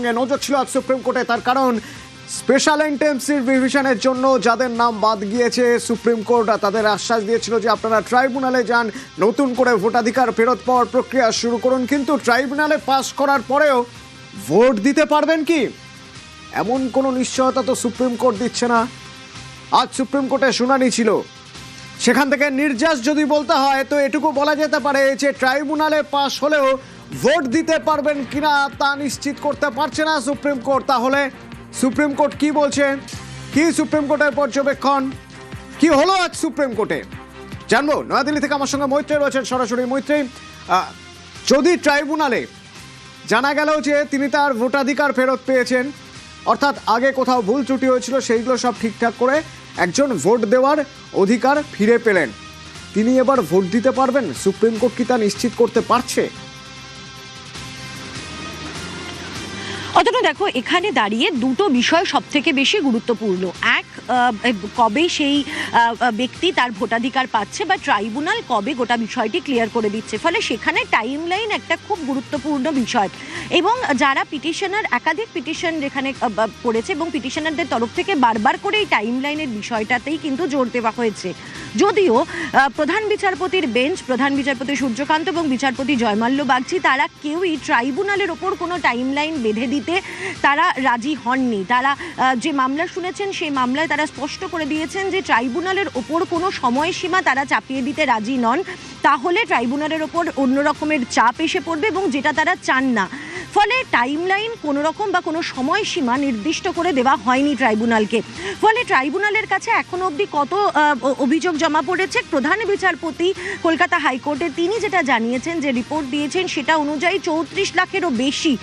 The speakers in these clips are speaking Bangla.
নজর ছিল আজ সুপ্রিম কোর্টে। তার কারণ স্পেশাল ইন্টেন্সিভ রিভিশনের জন্য যাদের নাম বাদ গিয়েছে সুপ্রিম কোর্ট তাদের আশ্বাস দিয়েছিল যে আপনারা ট্রাইব্যুনালে যান, নতুন করে ভোটাধিকার ফেরত পাওয়ার প্রক্রিয়া শুরু করুন। কিন্তু ট্রাইব্যুনালে পাস করার পরেও ভোট দিতে পারবেন কি, এমন কোনো নিশ্চয়তা তো সুপ্রিম কোর্ট দিচ্ছে না। আজ সুপ্রিম কোর্টে শুনানি ছিল, সেখান থেকে নির্যাস যদি বলতে হয় তো এটুকু বলা যেতে পারে যে ট্রাইব্যুনালে পাস হলেও ভোট দিতে পারবেন কিনা তা নিশ্চিত করতে পারছে না সুপ্রিম কোর্ট। তাহলে সুপ্রিম কোর্ট কি বলছে, কি সুপ্রিম কোর্টের পর্যবেক্ষণ, কি হলো আজ সুপ্রিম কোর্টে জানবো। নয়াদিল্লি থেকে আমার সঙ্গে মৈত্রী রয়েছেন সরাসরি। মৈত্রী, যদি ট্রাইব্যুনালে জানা গেল যে তিনি তার ভোটাধিকার ফেরত পেয়েছেন, অর্থাৎ আগে কোথাও ভুল ত্রুটি হয়েছিল সেইগুলো সব ঠিকঠাক করে একজন ভোট দেওয়ার অধিকার ফিরে পেলেন, তিনি এবার ভোট দিতে পারবেন, সুপ্রিম কোর্ট কি তা নিশ্চিত করতে পারছে? অতটা দেখো, এখানে দাঁড়িয়ে দুটো বিষয় সব থেকে বেশি গুরুত্বপূর্ণ। এক, কবে সেই ব্যক্তি তার ভোটাধিকার পাচ্ছে বা ট্রাইব্যুনাল কবে গোটা বিষয়টি ক্লিয়ার করে দিচ্ছে। ফলে সেখানে টাইম লাইন একটা খুব গুরুত্বপূর্ণ বিষয়। এবং যারা পিটিশনার, একাধিক পিটিশন যেখানে পড়েছে এবং পিটিশনারদের তরফ থেকে বারবার করে এই টাইম লাইনের বিষয়টাতেই কিন্তু জোর দেওয়া হয়েছে। যদিও প্রধান বিচারপতির বেঞ্চ, প্রধান বিচারপতি সূর্যকান্ত এবং বিচারপতি জয়মাল্য বাগচি, তারা কেউই ট্রাইব্যুনালের ওপর কোনো টাইম লাইন বেঁধে দিতে তারা রাজি হননি। তারা যে মামলা শুনেছেন সেই মামলায় তারা স্পষ্ট করে দিয়েছেন যে ট্রাইব্যুনালের ওপর কোনো সময়সীমা তারা চাপিয়ে দিতে রাজি নন, তাহলে ট্রাইব্যুনালের ওপর অন্য রকমের চাপ এসে পড়বে এবং যেটা তারা চান না। ফলে টাইম লাইন কোনো রকম বা কোনো সময়সীমা নির্দিষ্ট করে দেওয়া হয়নি ট্রাইব্যুনালকে। ফলে ট্রাইব্যুনালের কাছে এখনো অবধি কত অভিযোগ জমা পড়েছে, প্রধান বিচারপতি কলকাতা হাইকোর্টে তিনি যেটা জানিয়েছেন, যে রিপোর্ট দিয়েছেন সেটা অনুযায়ী 34 লাখেরও বেশি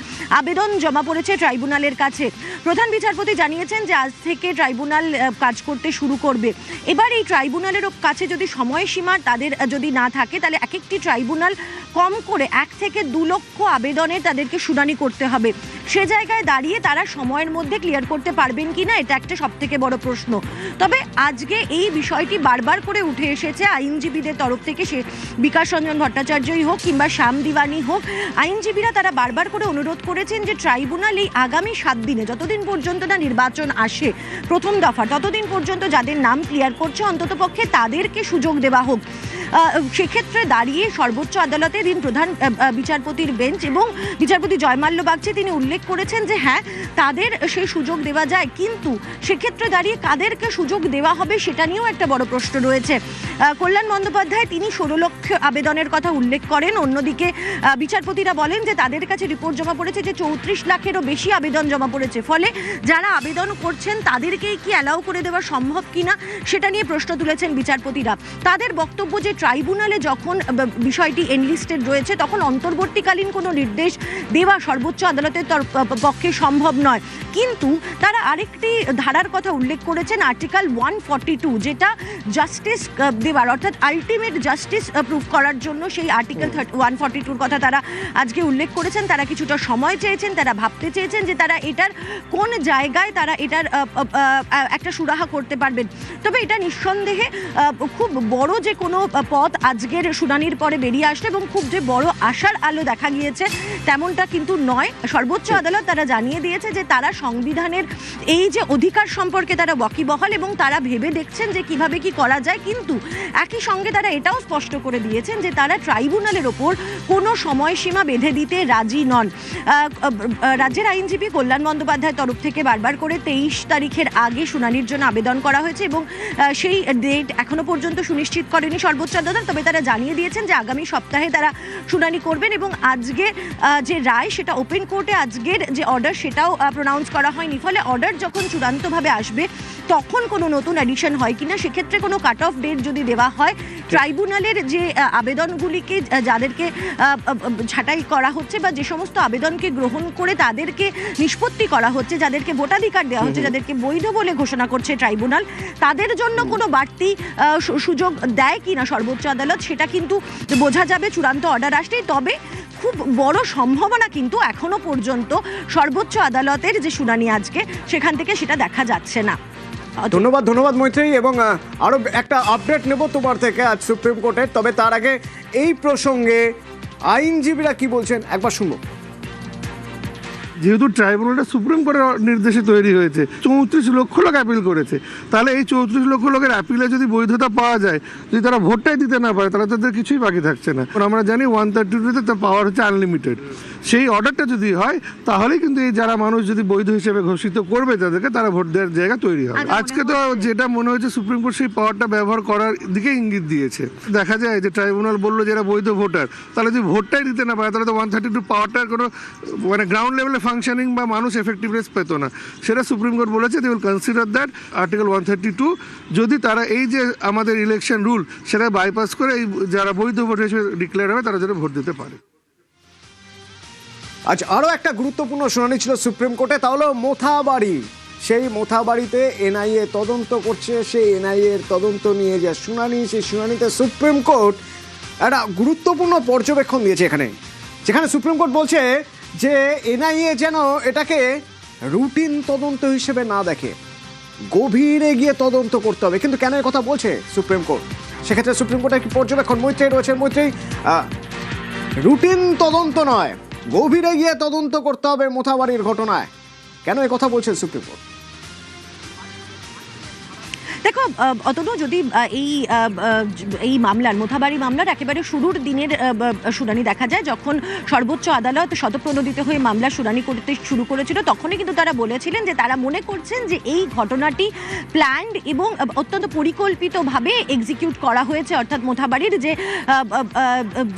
আবেদন জমা পড়েছে ট্রাইব্যুনালের কাছে। প্রধান বিচারপতি জানিয়েছেন যে আজ থেকে ট্রাইব্যুনাল কাজ করতে শুরু করবে। এবার এই ট্রাইব্যুনালের কাছে যদি সময়সীমা তাদের যদি না থাকে, তাহলে এক একটি ট্রাইব্যুনাল কম করে 1 থেকে 2 লক্ষ আবেদনে তাদেরকে শুনানি করতে হবে। সে জায়গায় দাঁড়িয়ে তারা সময়ের মধ্যে ক্লিয়ার করতে পারবেন কিনা, এটা একটা সবথেকে বড় প্রশ্ন। তবে আজকে এই বিষয়টি বারবার করে উঠে এসেছে আইনজীবীদের তরফ থেকে, সে বিকাশ রঞ্জন ভট্টাচার্যই হোক কিংবা শ্যাম দিওয়ানি হোক, আইনজীবীরা তারা বারবার করে অনুরোধ করেছেন যে ট্রাইব্যুনাল এই আগামী 7 দিনে, যতদিন পর্যন্ত না নির্বাচন আসে প্রথম দফা, ততদিন পর্যন্ত যাদের নাম ক্লিয়ার করছে অন্ততপক্ষে তাদেরকে সুযোগ দেওয়া হোক। সেক্ষেত্রে দাঁড়িয়ে সর্বোচ্চ আদালতে দিন প্রধান বিচারপতির বেঞ্চ এবং বিচারপতি জয়মাল্য বাগচি তিনি উল্লেখ করেছেন যে হ্যাঁ, তাদের সেই সুযোগ দেওয়া যায়, কিন্তু সেক্ষেত্রে দাঁড়িয়ে কাদেরকে সুযোগ দেওয়া হবে সেটা নিয়েও একটা বড় প্রশ্ন রয়েছে। কল্যাণ বন্দ্যোপাধ্যায় তিনি 16 লক্ষ আবেদনের কথা উল্লেখ করেন। অন্যদিকে বিচারপতিরা বলেন যে তাদের কাছে রিপোর্ট জমা পড়েছে যে 34 লাখেরও বেশি আবেদন জমা পড়েছে। ফলে যারা আবেদন করছেন তাদেরকেই কি অ্যালাউ করে দেওয়া সম্ভব কিনা সেটা নিয়ে প্রশ্ন তুলেছেন বিচারপতিরা। তাদের বক্তব্য যে ট্রাইব্যুনালে যখন বিষয়টি এনলিস্টেড রয়েছে তখন অন্তর্বর্তীকালীন কোনো নির্দেশ দেওয়া সর্বোচ্চ আদালতের পক্ষে সম্ভব নয়, কিন্তু তারা আরেকটি ধারার কথা উল্লেখ করেছেন, আর্টিকেল 142, যেটা জাস্টিস দেওয়ার, অর্থাৎ আলটিমেট জাস্টিস প্রুফ করার জন্য সেই আর্টিকেল 142-র কথা তারা আজকে উল্লেখ করেছেন। তারা কিছুটা সময় চেয়েছেন, তারা ভাবতে চেয়েছেন যে তারা এটার কোন জায়গায় তারা এটার একটা সুরাহা করতে পারবেন। তবে এটা নিঃসন্দেহে খুব বড় যে কোনো পথ আজকের শুনানির পরে বেরিয়ে আসবে এবং খুব যে বড় আশার আলো দেখা গিয়েছে তেমনটা কিন্তু নয়। সর্বোচ্চ আদালত তারা জানিয়ে দিয়েছে যে তারা সংবিধানের এই যে অধিকার সম্পর্কে তারা ওয়াকিবহাল এবং তারা ভেবে দেখছেন যে কিভাবে কি করা যায়, কিন্তু একই সঙ্গে তারা এটাও স্পষ্ট করে দিয়েছেন যে তারা ট্রাইব্যুনালের ওপর কোনো সময়সীমা বেঁধে দিতে রাজি নন। রাজ্যের আইনজীবী কল্যাণ বন্দ্যোপাধ্যায়ের তরফ থেকে বারবার করে 23 তারিখের আগে শুনানির জন্য আবেদন করা হয়েছে এবং সেই ডেট এখনো পর্যন্ত সুনিশ্চিত করেনি সর্বোচ্চ আদালত। তবে তারা জানিয়ে দিয়েছেন যে আগামী সপ্তাহে তারা শুনানি করবেন এবং আজকে যে রায় সেটা ওপেন কোর্টে আজকের যে অর্ডার সেটাও প্রোনাউন্স করা হয়নি। ফলে অর্ডার যখন চূড়ান্তভাবে আসবে তখন কোনো নতুন অ্যাডিশন হয় কিনা, সেক্ষেত্রে কোনো কাট অফ ডেট যদি দেওয়া হয়, ট্রাইব্যুনালের যে আবেদনগুলিকে যাদেরকে ছাঁটাই করা হচ্ছে বা যে সমস্ত আবেদনকে গ্রহণ করে তাদেরকে নিষ্পত্তি করা হচ্ছে, যাদেরকে ভোটাধিকার দেওয়া হচ্ছে, যাদেরকে বৈধ বলে ঘোষণা করছে ট্রাইব্যুনাল, তাদের জন্য কোনো বাড়তি সুযোগ দেয় কিনা সর্বোচ্চ আদালত, সেটা কিন্তু বোঝা যাবে চূড়ান্ত অর্ডার আসলেই। তবে খুব বড় সম্ভাবনা কিন্তু এখনো পর্যন্ত সর্বোচ্চ আদালতের যে শুনানি আজকে সেখান থেকে সেটা দেখা যাচ্ছে না। ধন্যবাদ মৈত্রী, এবং আরো একটা আপডেট নেব তোমার থেকে আজ সুপ্রিম কোর্টের। তবে তার আগে এই প্রসঙ্গে আইনজীবীরা কি বলছেন একবার শুনবো। যেহেতু ট্রাইব্যুনালটা সুপ্রিম কোর্টের নির্দেশে তৈরি হয়েছে, 34 লক্ষ লোক অ্যাপিল করেছে, তাহলে এই 34 লক্ষ লোকের অ্যাপিলে যদি বৈধতা পাওয়া যায়, যদি তারা ভোটটাই দিতে না পারে, তাহলে তাদের কিছুই বাকি থাকছে না। আমরা জানি 132-তে তার পাওয়ার হচ্ছে আনলিমিটেড। সেই অর্ডারটা যদি হয় তাহলেই কিন্তু এই যারা মানুষ যদি বৈধ হিসেবে ঘোষিত করবে তাদেরকে, তারা ভোট দেওয়ার জায়গা তৈরি হবে। আজকে তো যেটা মনে হচ্ছে সুপ্রিম কোর্ট সেই পাওয়ারটা ব্যবহার করার দিকে ইঙ্গিত দিয়েছে। দেখা যায় যে ট্রাইব্যুনাল বললো যারা বৈধ ভোটার, তাহলে যদি ভোটটাই দিতে না পারে, তাহলে তো 132 পাওয়ারটার কোনো মানে গ্রাউন্ড লেভেলে ফাংশনিং বা মানুষ এফেক্টিভনেস পেত না। সেটা সুপ্রিম কোর্ট বলেছে they will consider that article 132 যদি তারা এই যে আমাদের ইলেকশন রুল সেটা বাইপাস করে এই যারা বৈধ ভোট হিসেবে ডিক্লেয়ার হবে তারা যেন ভোট দিতে পারে। আজ আরও একটা গুরুত্বপূর্ণ শুনানি ছিল সুপ্রিম কোর্টে, তা হলো মোথাবাড়ি। সেই মোথাবাড়িতে এনআইএ তদন্ত করছে, সেই এনআইএর তদন্ত নিয়ে যে শুনানি, সেই শুনানিতে সুপ্রিম কোর্ট একটা গুরুত্বপূর্ণ পর্যবেক্ষণ দিয়েছে এখানে, যেখানে সুপ্রিম কোর্ট বলছে যে এনআইএ যেন এটাকে রুটিন তদন্ত হিসেবে না দেখে, গভীরে গিয়ে তদন্ত করতে হবে। কিন্তু কেন কথা বলছে সুপ্রিম কোর্ট? সেক্ষেত্রে সুপ্রিম কোর্টের কি পর্যবেক্ষণ? মৈত্রী রয়েছে। মৈত্রী, রুটিন তদন্ত নয়, গভীরে গিয়ে তদন্ত করতে হবে মোথাবাড়ির ঘটনায়, কেন কথা বলছেন সুপ্রিম কোর্ট? দেখো অতনু, যদি এই মামলার মোথাবাড়ি মামলার একেবারে শুরুর দিনের শুনানি দেখা যায়, যখন সর্বোচ্চ আদালত শতপ্রণোদিত হয়ে মামলা শুনানি করতে শুরু করেছিল, তখনই কিন্তু তারা বলেছিলেন যে তারা মনে করছেন যে এই ঘটনাটি প্ল্যান্ড এবং অত্যন্ত পরিকল্পিতভাবে এক্সিকিউট করা হয়েছে। অর্থাৎ মোথাবাড়ির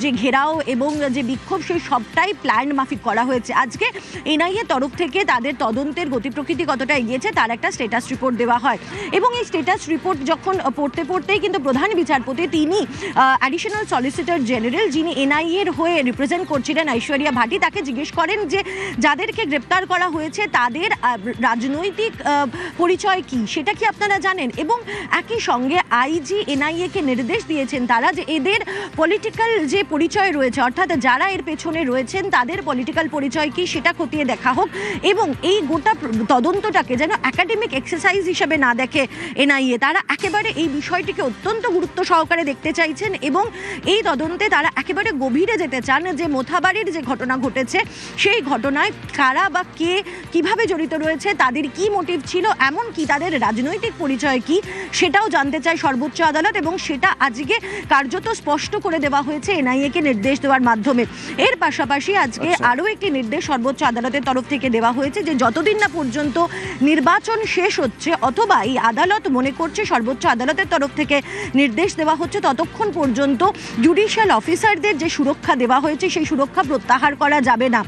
যে ঘেরাও এবং যে বিক্ষোভ, সেই সবটাই প্ল্যান্ড মাফিক করা হয়েছে। আজকে এনআইএ তরফ থেকে তাদের তদন্তের গতি প্রকৃতি কতটা এগিয়েছে তার একটা স্ট্যাটাস রিপোর্ট দেওয়া হয়, এবং এই স্ট্যাটাস রিপোর্ট যখন পড়তেই কিন্তু প্রধান বিচারপতি, তিনি অ্যাডিশনাল সলিসিটর জেনারেল, যিনি এনআইএ এর হয়ে রিপ্রেজেন্ট করছিলেন, ঐশ্বরিয়া ভাটি, তাকে জিজ্ঞেস করেন যে যাদেরকে গ্রেপ্তার করা হয়েছে তাদের রাজনৈতিক পরিচয় কি, সেটা কি আপনারা জানেন? এবং একই সঙ্গে আইজি এনআইএ কে নির্দেশ দিয়েছেন তারা যে এদের পলিটিক্যাল যে পরিচয় রয়েছে, অর্থাৎ যারা এর পেছনে রয়েছেন তাদের পলিটিক্যাল পরিচয় কি সেটা খতিয়ে দেখা হোক, এবং এই গোটা তদন্তটাকে যেন একাডেমিক এক্সারসাইজ হিসেবে না দেখে এনআইএ। তারা একেবারে এই বিষয়টিকে অত্যন্ত গুরুত্ব সহকারে দেখতে চাইছেন, এবং এই তদন্তে তারা একেবারে গভীরে যেতে চান যে মোথাবাড়ির যে ঘটনা ঘটেছে সেই ঘটনায় কারা বা কে কিভাবে জড়িত রয়েছে, তাদের কি মোটিভ ছিল, এমনকি তাদের রাজনৈতিক পরিচয় কি সেটাও জানতে চায় সর্বোচ্চ আদালত, এবং সেটা আজকে কার্যত স্পষ্ট করে দেওয়া হয়েছে এনআইএ কে নির্দেশ দেওয়ার মাধ্যমে। এর পাশাপাশি আজকে আরও একটি নির্দেশ সর্বোচ্চ আদালতের তরফ থেকে দেওয়া হয়েছে যে যতদিন না পর্যন্ত নির্বাচন শেষ হচ্ছে, অথবা এই আদালত মনে করছে, সর্বোচ্চ আদালতের তরফ থেকে নির্দেশ দেওয়া হচ্ছে, ততক্ষণ পর্যন্ত জুডিশিয়াল অফিসারদের যে সুরক্ষা দেওয়া হয়েছে সেই সুরক্ষা প্রত্যাহার করা যাবে না,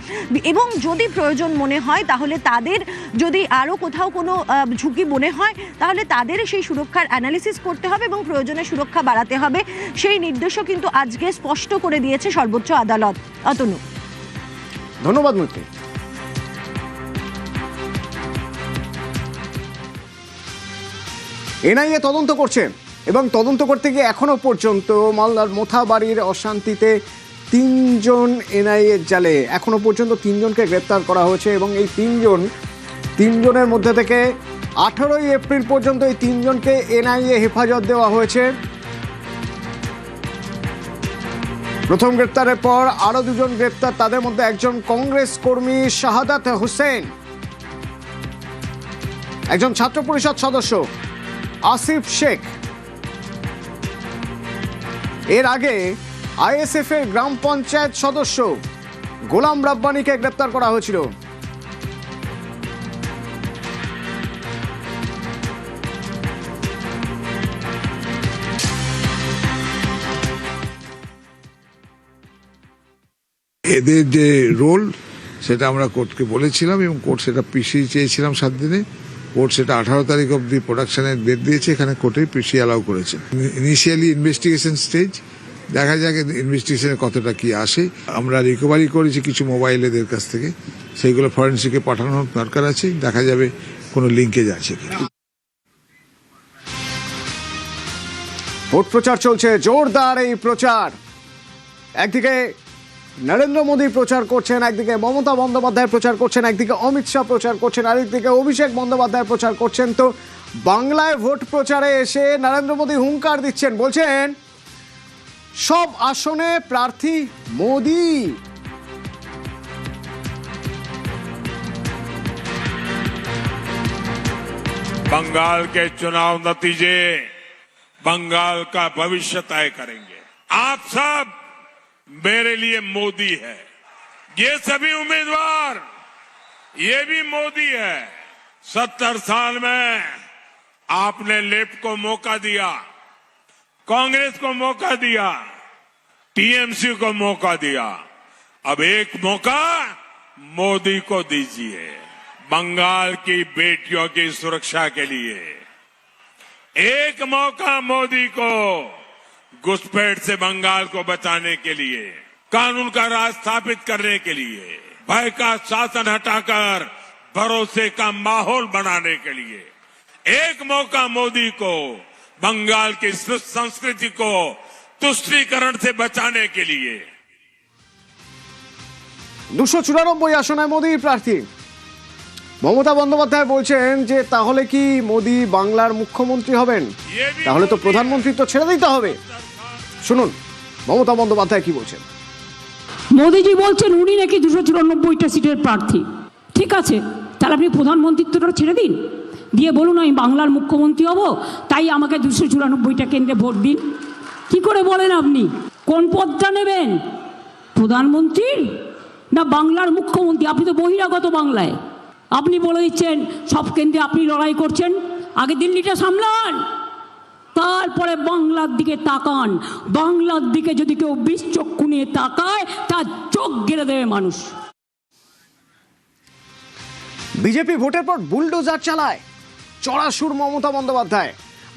এবং যদি প্রয়োজন মনে হয় তাহলে তাদের যদি আরও কোথাও কোনো ঝুঁকি মনে হয় তাহলে তাদের সেই সুরক্ষার অ্যানালিসিস করতে হবে এবং প্রয়োজনে সুরক্ষা বাড়াতে হবে। সেই নির্দেশও কিন্তু আজকে স্পষ্ট করে দিয়েছে সর্বোচ্চ আদালত। অতনু, ধন্যবাদ মৈত্রী। এনআইএ তদন্ত করছে, এবং তদন্ত করতে গিয়ে এখনো পর্যন্ত মালদার মোথাবাড়ির অশান্তিতে 3 জন এনআইএর জালে এখনো পর্যন্ত 3 জনকে গ্রেপ্তার করা হয়েছে, এবং এই 3 জনের মধ্যে থেকে 18ই এপ্রিল পর্যন্ত এই 3 জনকে এনআইএ হেফাজত দেওয়া হয়েছে। প্রথম গ্রেপ্তারের পর আরো 2 জন গ্রেপ্তার, তাদের মধ্যে একজন কংগ্রেস কর্মী শাহাদাত হোসেন, একজন ছাত্র পরিষদ সদস্য আসিফ শেখ। এর আগে আইএসএফ এর গ্রাম পঞ্চায়েত সদস্য গোলাম রাব্বানিকে গ্রেপ্তার করা হয়েছিল। এদের যে রোল সেটা আমরা কোর্টকে বলেছিলাম, এবং কোর্ট সেটা পিসি চেয়েছিলাম 7 দিনে। কোর্ট সেটা 18 তারিখ অব্দি প্রোডাকশনের ডেট দিয়েছে, এখানে কোর্টে পিসি অ্যালাউ করেছে। ইনিশিয়ালি ইনভেস্টিগেশন স্টেজ, দেখা যাক ইনভেস্টিগেশনে কতটা কি আসে। আমরা রিকভারি করেছি কিছু মোবাইল এদের কাছ থেকে, সেইগুলো ফরেন্সিকে পাঠানোর দরকার আছে, দেখা যাবে কোনো লিঙ্কেজ আছে কিনা। ভোট প্রচার চলছে, জোরদার এই প্রচার। একদিকে নরেন্দ্র মোদী প্রচার করছেন, একদিকে মমতা বন্দ্যোপাধ্যায় প্রচার করছেন, একদিকে অমিত শাহ প্রচার করছেন, আরেকদিকে অভিষেক বন্দ্যোপাধ্যায় প্রচার করছেন। তো বাংলায় ভোট প্রচারে এসে নরেন্দ্র মোদী হুঙ্কার দিচ্ছেন, বলছেন সব আসনে প্রার্থী মোদী। बंगाल के चुनाव नतीजे बंगाल का भविष्य तय करेंगे। आप सब मेरे लिए मोदी है, ये सभी उम्मीदवार ये भी मोदी है। 70 साल में आपने लेफ्ट को मौका दिया, कांग्रेस को मौका दिया, टीएमसी को मौका दिया, अब एक मौका मोदी को दीजिए बंगाल की बेटियों की सुरक्षा के लिए। एक मौका मोदी को घुसपैठ से बंगाल को बचाने के लिए, कानून का राज स्थापित करने के लिए, भय का शासन हटाकर भरोसे का माहौल बनाने के लिए। एक मौका मोदी को बंगाल की संस्कृति को तुष्टीकरण से बचाने के लिए। 294 আসনে মোদী প্রার্থী মমতা বন্দ্যোপাধ্যায় বলছেন যে তাহলে কি মোদী বাংলার মুখ্যমন্ত্রী হবেন? তাহলে তো প্রধানমন্ত্রী তো ছেড়ে দিতে হবে। শুনুন মমতা বন্দ্যোপাধ্যায় কি বলছেন। মোদিজি বলছেন উনি নাকি 294টা সিটের প্রার্থী। ঠিক আছে, তাহলে আপনি প্রধানমন্ত্রিত্বটা ছেড়ে দিন, দিয়ে বলুন আমি বাংলার মুখ্যমন্ত্রী হব, তাই আমাকে 294টা কেন্দ্রে ভোট দিন। কি করে বলেন আপনি? কোন পদটা নেবেন, প্রধানমন্ত্রীর না বাংলার মুখ্যমন্ত্রী? আপনি তো বহিরাগত বাংলায়, আপনি বলে দিচ্ছেন সব কেন্দ্রে আপনি লড়াই করছেন। আগে দিল্লিটা সামলান, তারপরে বাংলার দিকে তাকান। বাংলার দিকে যদি কেউ বিষ চক্ষু নিয়ে তাকায় তার চোখ গেড়ে দেবে মানুষ। বিজেপি ভোটের পর বুলডোজার চালায়, চড়া সুর মমতা বন্দ্যোপাধ্যায়।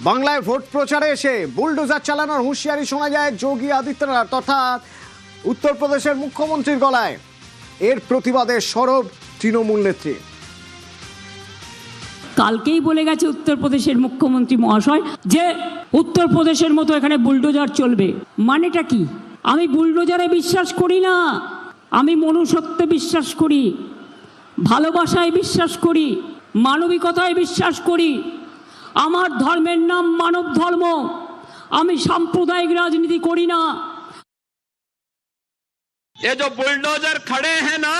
বাংলায় ভোট প্রচারে এসে বুলডোজার চালানোর হুঁশিয়ারি শোনা যায় যোগী আদিত্যনাথ অর্থাৎ উত্তরপ্রদেশের মুখ্যমন্ত্রীর গলায়। এর প্রতিবাদে সরব তৃণমূল নেত্রী। কালকেই বলে গেছে উত্তরপ্রদেশের মুখ্যমন্ত্রী মহাশয় যে উত্তরপ্রদেশের মতো এখানে বুলডোজার চলবে। মানেটা কি? আমি বুলডোজারে বিশ্বাস করি না, আমি মনুষ্যত্বে বিশ্বাস করি, ভালোবাসায় বিশ্বাস করি, মানবিকতায় বিশ্বাস করি। আমার ধর্মের নাম মানব ধর্ম, আমি সাম্প্রদায়িক রাজনীতি করি না। ये जो बुलडोजर खड़े हैं ना,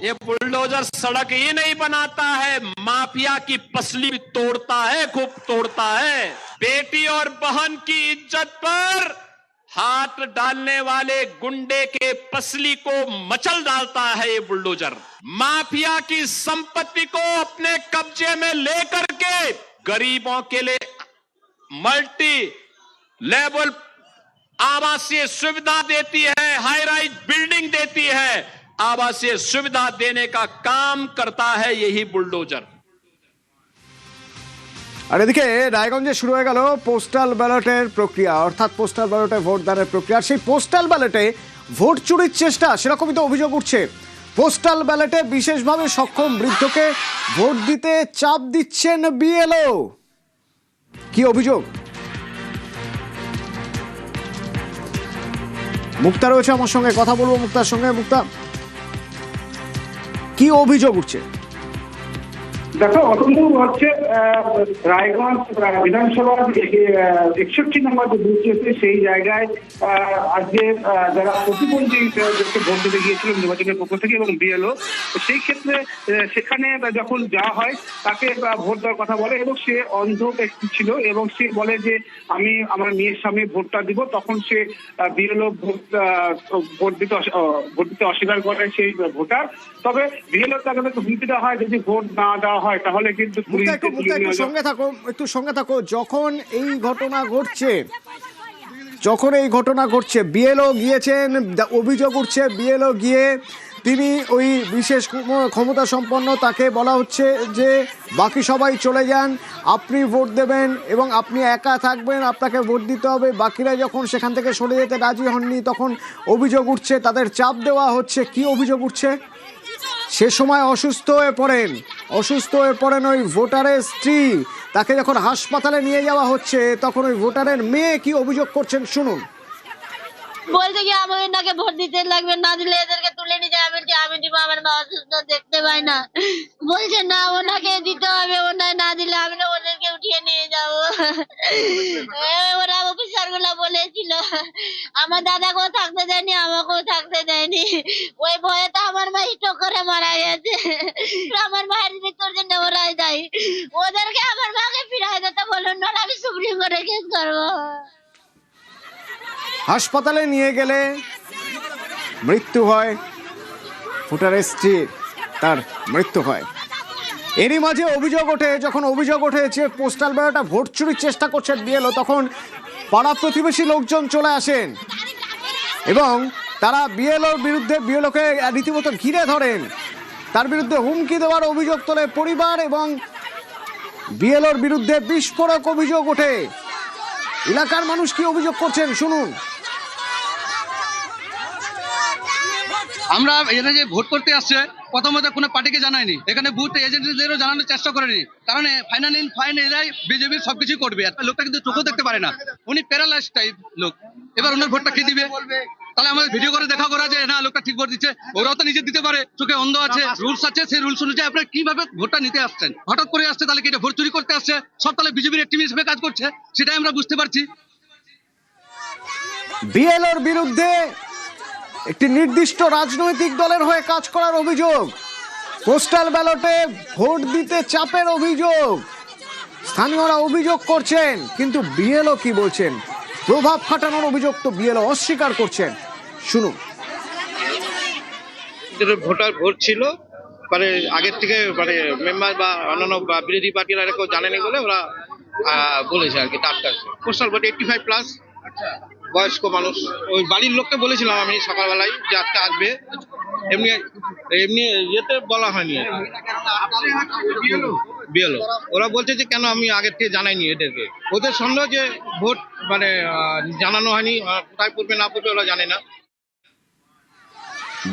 ये बुलडोजर सड़क ही नहीं बनाता है, माफिया की पसली भी तोड़ता है, खूब तोड़ता है। बेटी और बहन की इज्जत पर हाथ डालने वाले गुंडे के पसली को मचल डालता है ये बुलडोजर। माफिया की संपत्ति को अपने कब्जे में लेकर के गरीबों के लिए मल्टी लेवल आवासीय सुविधा देती है, हाई राइज बिल्डिंग देती है, आवासीय सुविधा देने का काम करता है यही बुलडोजर। আর এদিকে রায়গঞ্জে শুরু হয়ে গেল পোস্টাল ব্যালটের প্রক্রিয়া, অর্থাৎ পোস্টাল ব্যালটে ভোট দানের প্রক্রিয়া। সেই পোস্টাল ব্যালটে ভোট চুরির চেষ্টা, সেরকমই তো অভিযোগ উঠছে। পোস্টাল ব্যালটে বিশেষভাবে সক্ষম বৃদ্ধকে ভোট দিতে চাপ দিচ্ছেন বিএলও। কি অভিযোগ? মুক্তা রয়েছে আমার সঙ্গে, কথা বলবো মুক্তার সঙ্গে। মুক্তা, কি অভিযোগ উঠছে? দেখো, অতন্ত হচ্ছে রায়গঞ্জ বিধানসভার 61 নম্বর যে বুথ রয়েছে সেই জায়গায় আজকে যারা প্রতিবন্ধীদেরকে ভোট দিতে গিয়েছিল নির্বাচনের পক্ষ থেকে এবং বিএলও, সেই ক্ষেত্রে সেখানে যখন যাওয়া হয় তাকে ভোট দেওয়ার কথা বলে এবং সে অন্ধ ব্যক্তি ছিল এবং সে বলে যে আমি আমার মেয়ের সামনে ভোটটা দিব। তখন সে বিএলও ভোট দিতে অস্বীকার করে সেই ভোটার। তবে বিএলও তাকে হুমকি দেওয়া হয় যদি ভোট না দেওয়া হয় তাহলে কিন্তু একটু সঙ্গে থাকো। যখন এই ঘটনা ঘটছে বিএলও গিয়েছেন, অভিযোগ উঠছে বিএলও গিয়ে তিনি ওই বিশেষ ক্ষমতা সম্পন্ন, তাকে বলা হচ্ছে যে বাকি সবাই চলে যান, আপনি ভোট দেবেন এবং আপনি একা থাকবেন, আপনাকে ভোট দিতে হবে। বাকিরা যখন সেখান থেকে সরে যেতে রাজি হননি তখন অভিযোগ উঠছে, তাদের চাপ দেওয়া হচ্ছে। কি অভিযোগ উঠছে? সে সময় অসুস্থ হয়ে পড়েন ওই ভোটারের স্ত্রী। তাকে যখন হাসপাতালে নিয়ে যাওয়া হচ্ছে তখন ওই ভোটারের মেয়ে কি অভিযোগ করছেন শুনুন। বলছে কি আমাকে নাকি ভোট দিতে লাগবে, না দিলে এদেরকে তুলে নিয়ে যাবে। আমি দিব, আমার মা অসুস্থ, দেখতে পাই না। বলছে না ওনাকে দিতে হবে, ওনাকে না দিলে আমি না ওদেরকে উঠিয়ে নিয়ে যাবো। ওরা অফিসার গুলা বলেছিল, আমার দাদাকেও থাকতে দেয়নি, আমাকেও থাকতে দেয়নি। ওই ভয়ে তো আমার মা স্ট্রোক করে মারা গেছে। আমার মায়ের মৃত্যুর জন্য ওরাই দায়ী, ওদেরকে আমার মা কেস করবো। হাসপাতালে নিয়ে গেলে মৃত্যু হয়, ভোটারের স্ত্রীর তার মৃত্যু হয়। এরই মাঝে অভিযোগ ওঠে, যখন অভিযোগ ওঠে যে পোস্টাল ব্যালটটা ভোট চুরির চেষ্টা করছে বিএলও, তখন পাড়া প্রতিবেশী লোকজন চলে আসেন এবং তারা বিএলওর বিরুদ্ধে, বিএলওকে রীতিমতো ঘিরে ধরেন, তার বিরুদ্ধে হুমকি দেওয়ার অভিযোগ তোলে পরিবার এবং বিএলওর বিরুদ্ধে বিস্ফোরক অভিযোগ ওঠে। এলাকার মানুষ কি অভিযোগ করছেন শুনুন। আমরা এখানে যে ভোট করতে আসছে প্রথমত কোনো পার্টিকে জানায়নি, এখানে বুথ এজেন্টদেরও জানানোর চেষ্টা করেনি, কারণ ফাইন এরাই বিজেপি সবকিছু করবে। লোকটা কিন্তু চোখও দেখতে পারে না, উনি প্যারালাইজ টাইপ লোক। এবার ওনার ভোটটা কে দিবে? তাহলে আমাদের ভিডিও করে দেখা করা যায় না লোকটা ঠিক ভোট দিচ্ছে, ওরাও তো নিজে দিতে পারে, চোখে অন্ধ আছে, রুলস আছে, সেই রুলস অনুযায়ী আপনারা কিভাবে ভোটটা নিতে আসছেন? হঠাৎ করে আসছে, তাহলে কি এটা ভোট চুরি করতে আসছে? সব তাহলে বিজেপির একটি হিসেবে কাজ করছে, সেটাই আমরা বুঝতে পারছি। বিএলওর বিরুদ্ধে একটি নির্দিষ্ট রাজনৈতিক দলের হয়ে কাজ করার অভিযোগ, পোস্টাল ব্যালটে ভোট দিতে চাপের অভিযোগ, স্থানীয়রা অভিযোগ করছেন। কিন্তু বিএলও কি বলছেন? প্রভাব খাটানোর অভিযোগ তো বিএলও অস্বীকার করছেন, শুনুন। ভোটার ভোট ছিল, মানে আগের থেকে মানে মেম্বার বা অন্যান্য বিরোধী পার্টিরা কেউ জানেনি বলে ওরা বলেছে আর কি। টাটকা পোস্টাল ভোট 85+, বয়স্ক মানুষ। ওই বাড়ির লোককে বলেছিলাম আমি সকালবেলায় যে আজকে আসবে, এমনি এমনি ইয়েতে বলা হয়নি। বিএলও ওরা বলছে যে কেন আমি আগের থেকে জানাইনি এদেরকে, ওদের সন্দেহ যে ভোট মানে জানানো হয়নি, কোথায় পড়বে না পড়বে ওরা জানে না।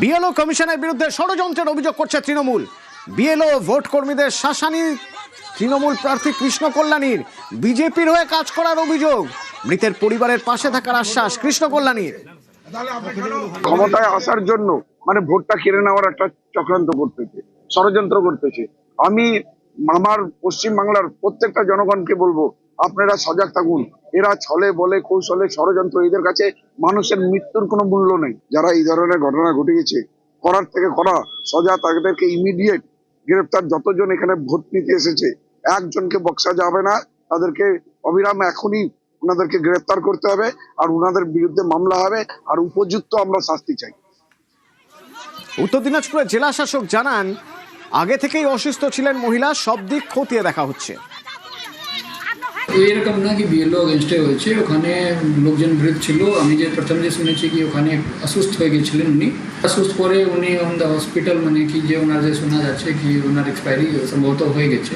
বিএলও কমিশনের বিরুদ্ধে ষড়যন্ত্রের অভিযোগ করছে তৃণমূল। বিএলও ভোট কর্মীদের শাসানি তৃণমূল প্রার্থী কৃষ্ণ কল্যাণীর, বিজেপির হয়ে কাজ করার অভিযোগ, মৃতের পরিবারের পাশে থাকার আশ্বাস কৃষ্ণ কল্যাণীর। ক্ষমতায় আসার জন্য মানে ভোটটা কেড়ে নেওয়ার একটা চক্রান্ত করতেছে, ষড়যন্ত্র করতেছে। আমি আমার পশ্চিমবাংলার প্রত্যেকটা জনগণকে বলবো, আপনারা সজাগ থাকুন। এরা ছলে বলে কৌশলে ষড়যন্ত্র, এদের কাছে মানুষের মৃত্যুর কোনো মূল্য নেই। যারা এই ধরনের ঘটনা ঘটিয়েছে, করার থেকে করা সজা, তাদেরকে ইমিডিয়েট গ্রেফতার। যতজন এখানে ভোট নিতে এসেছে একজনকে বক্সা যাবে না, তাদেরকে অবিরাম এখনই ওনাদেরকে গ্রেফতার করতে হবে, আর ওনাদের বিরুদ্ধে মামলা হবে, আর উপযুক্ত আমরা শাস্তি চাই। উত্তর দিনাজপুরের জেলা শাসক জানান, আগে থেকেই অসুস্থ ছিলেন মহিলা, সব দিক খতিয়ে দেখা হচ্ছে। এরকম না কি বিএলও এগেনস্টে হয়েছে, ওখানে লোকজন বিরোধ ছিল। আমি যে প্রথম যে শুনেছি কি ওখানে অসুস্থ হয়ে গেছিলেন উনি, অসুস্থ করে উনি অন দ্য হসপিটাল, মানে কি যে ওনার যে শোনা যাচ্ছে কি ওনার এক্সপায়ারি সম্ভবত হয়ে গেছে।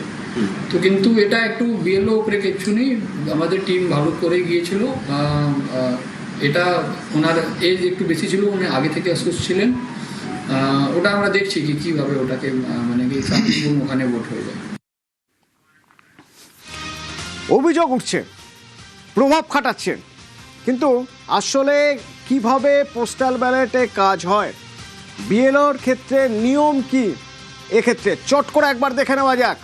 তো কিন্তু এটা একটু বিএলও উপরে কিছু নেই, আমাদের টিম ভালো করে গিয়েছিল। এটা ওনার এজ একটু বেশি ছিল, উনি আগে থেকে অসুস্থ ছিলেন। ওটা আমরা দেখছি কি কিভাবে ওটাকে মানে কি শান্তিপূর্ণ ওখানে ভোট হয়ে যায়। অভিযোগ উঠছে, প্রভাব খাটাচ্ছে, কিন্তু আসলে কিভাবে পোস্টাল ব্যালটে কাজ হয়, বিএলওর ক্ষেত্রে নিয়ম কি, এক্ষেত্রে চট করে একবার দেখে নেওয়া যাক।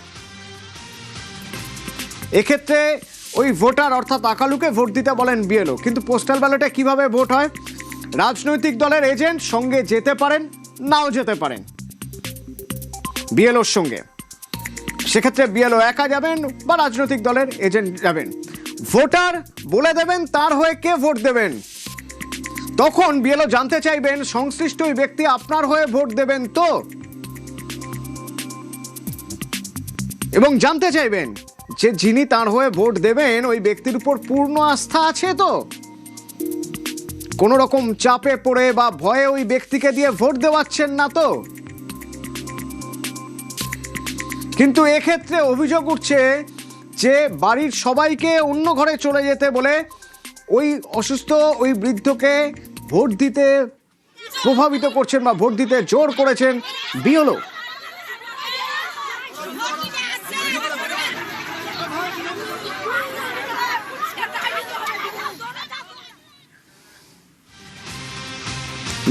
এক্ষেত্রে ওই ভোটার অর্থাৎ আকালুকে ভোট দিতে বলেন বিএলও, কিন্তু পোস্টাল ব্যালটে কিভাবে ভোট হয়? রাজনৈতিক দলের এজেন্ট সঙ্গে যেতে পারেন, নাও যেতে পারেন বিএলওর সঙ্গে। সেক্ষেত্রে বিএলও একা যাবেন বা রাজনৈতিক দলের এজেন্ট যাবেন। ভোটার বলে দেবেন তার হয়ে কে ভোট দেবেন। তখন বিএলও জানতে চাইবেন সংশ্লিষ্ট ওই ব্যক্তি আপনার হয়ে ভোট দেবেন তো, এবং জানতে চাইবেন যে যিনি তার হয়ে ভোট দেবেন ওই ব্যক্তির উপর পূর্ণ আস্থা আছে তো, কোনো রকম চাপে পড়ে বা ভয়ে ওই ব্যক্তিকে দিয়ে ভোট দেওয়াচ্ছেন না তো। কিন্তু এক্ষেত্রে অভিযোগ উঠছে যে বাড়ির সবাইকে অন্য ঘরে চলে যেতে বলে ওই অসুস্থ ওই বৃদ্ধকে ভোট দিতে প্রভাবিত করছেন বা ভোট দিতে জোর করেছেন বিএলও।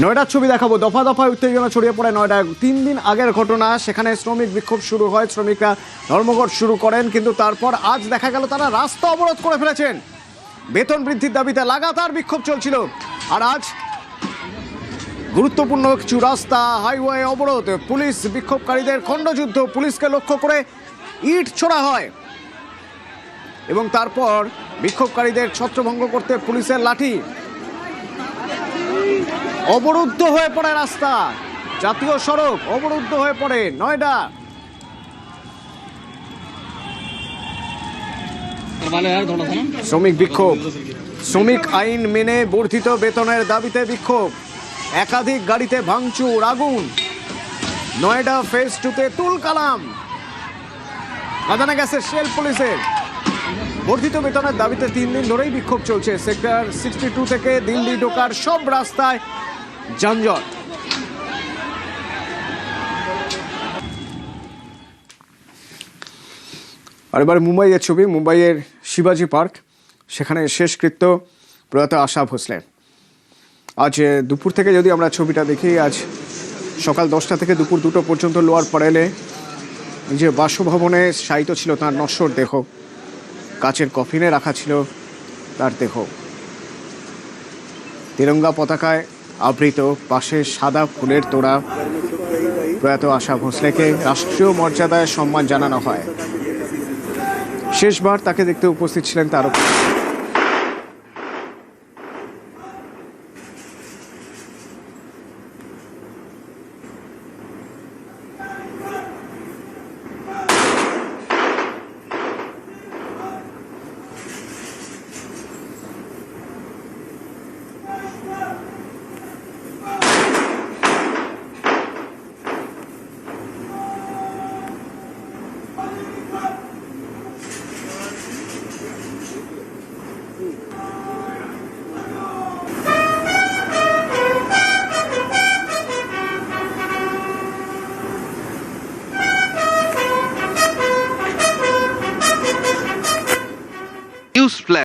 নয়ডার ছবি দেখাবো, দফা দফায় উত্তেজনা ছড়িয়ে পড়ে নয়ডায়। 3 দিন আগের ঘটনা, সেখানে শ্রমিক বিক্ষোভ শুরু হয়, শ্রমিকরা ধর্মঘট শুরু করেন, কিন্তু তারপর আজ দেখা গেল তারা রাস্তা অবরোধ করে ফেলেছেন। বেতন বৃদ্ধির দাবিতে লাগাতার বিক্ষোভ চলছিল, আর আজ গুরুত্বপূর্ণ কিছু রাস্তা হাইওয়ে অবরোধ, পুলিশ বিক্ষোভকারীদের খণ্ডযুদ্ধ, পুলিশকে লক্ষ্য করে ইট ছোড়া হয়। এবং তারপর বিক্ষোভকারীদের ছত্রভঙ্গ করতে পুলিশের লাঠি। অবরুদ্ধ হয়ে পড়ে রাস্তা, জাতীয় সড়ক অবরুদ্ধ হয়ে পড়ে নয়ডা। শ্রমিক বিক্ষোভ, শ্রমিক আইন মেনে বর্ধিত বেতনের দাবিতে বিক্ষোভ, একাধিক গাড়িতে ভাঙচুর, আগুন। নয়ডা ফেজ 2-তে তুলকালাম, বাজানো গেছে শেল পুলিশের। বর্ধিত বেতনের দাবিতে 3 দিন ধরেই বিক্ষোভ চলছে। সেক্টর 62 থেকে দিল্লি ঢোকার সব রাস্তায় যানজট। আর এবার মুম্বাইয়ের ছবি, মুম্বাইয়ের শিবাজি পার্ক, সেখানে শেষকৃত্য প্রয়াত আশা ভোসলে। আজ দুপুর থেকে যদি আমরা ছবিটা দেখি, আজ সকাল 10টা থেকে দুপুর 2টো পর্যন্ত লোয়ার প্যারেলে নিজের বাসভবনে শায়িত ছিল তার নশ্বর দেহ। কাচের কফিনে রাখা ছিল তার দেহ, তিরঙ্গা পতাকায় আবৃত, পাশে সাদা ফুলের তোড়া। প্রয়াত আশা ভোসলেকে রাষ্ট্রীয় মর্যাদায় সম্মান জানানো হয়। শেষবার তাকে দেখতে উপস্থিত ছিলেন তার